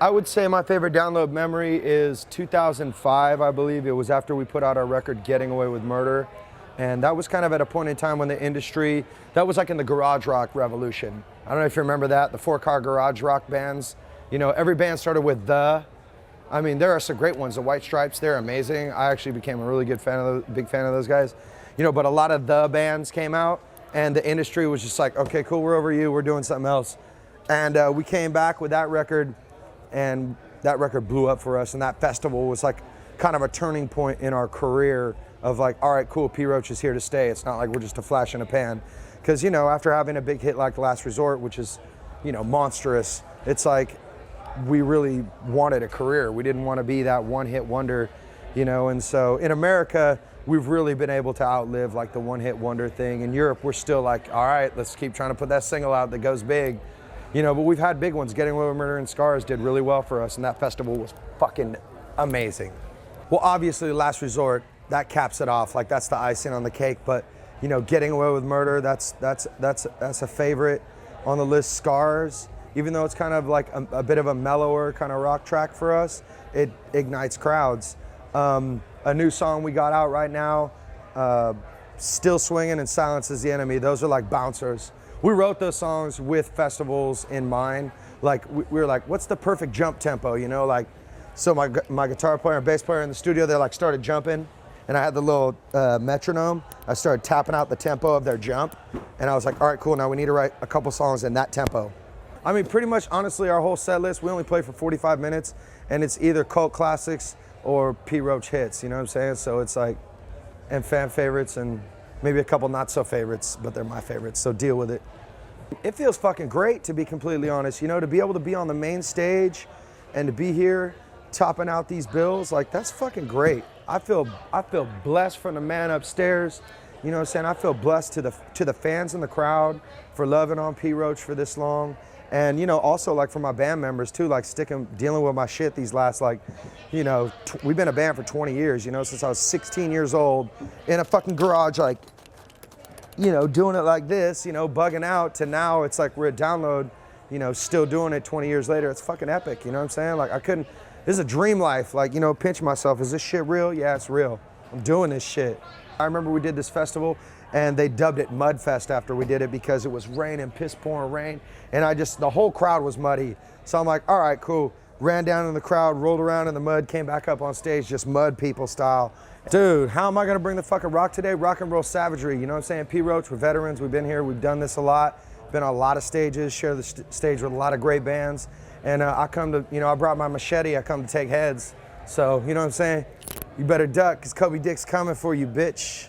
I would say my favorite download memory is 2005, I believe. It was after we put out our record, Getting Away with Murder. And that was kind of at a point in time when the industry, that was like in the garage rock revolution. I don't know if you remember that, the 4-car garage rock bands. You know, every band started with the. I mean, there are some great ones. The White Stripes, they're amazing. I actually became a really big fan of those guys. You know, but a lot of the bands came out and the industry was just like, okay, cool, we're over you, we're doing something else. And we came back with that record, and that record blew up for us, and that festival was like kind of a turning point in our career of like, all right, cool, P. Roach is here to stay. It's not like we're just a flash in a pan. Because, you know, after having a big hit like Last Resort, which is, you know, monstrous, it's like we really wanted a career. We didn't want to be that one-hit wonder, you know, and so in America, we've really been able to outlive like the one-hit wonder thing. In Europe, we're still like, all right, let's keep trying to put that single out that goes big. You know, but we've had big ones. Getting Away with Murder and Scars did really well for us, and that festival was fucking amazing. Well, obviously, Last Resort, that caps it off. Like, that's the icing on the cake. But, you know, Getting Away with Murder, that's a favorite on the list. Scars, even though it's kind of like a bit of a mellower kind of rock track for us, it ignites crowds. A new song we got out right now, Still Swinging and Silence is the Enemy. Those are like bouncers. We wrote those songs with festivals in mind. Like, we were like, what's the perfect jump tempo, you know? Like, so my guitar player and bass player in the studio, they like started jumping, and I had the little metronome. I started tapping out the tempo of their jump, and I was like, all right, cool, now we need to write a couple songs in that tempo. I mean, pretty much, honestly, our whole set list, we only play for 45 minutes, and it's either cult classics or P. Roach hits, you know what I'm saying? So it's like, and fan favorites, and maybe a couple not so favorites, but they're my favorites, so deal with it. It feels fucking great, to be completely honest, you know, to be able to be on the main stage and to be here topping out these bills, like, that's fucking great. I feel blessed from the man upstairs, you know what I'm saying? I feel blessed to the fans in the crowd for loving on P. Roach for this long. And, you know, also like for my band members too, like dealing with my shit these last, like, you know, we've been a band for 20 years, you know, since I was 16 years old in a fucking garage, like, you know, doing it like this, you know, bugging out, to now it's like we're a download, you know, still doing it 20 years later. It's fucking epic, you know what I'm saying? Like, this is a dream life, like, you know, pinch myself. Is this shit real? Yeah, it's real. I'm doing this shit. I remember we did this festival, and they dubbed it Mudfest after we did it because it was raining, piss pouring rain, and the whole crowd was muddy. So I'm like, all right, cool. Ran down in the crowd, rolled around in the mud, came back up on stage, just mud people style. Dude, how am I gonna bring the fucking rock today? Rock and roll savagery, you know what I'm saying? P. Roach, we're veterans, we've been here, we've done this a lot, been on a lot of stages, share the stage with a lot of great bands, and I brought my machete, I come to take heads. So, you know what I'm saying? You better duck, because Kobe Dick's coming for you, bitch.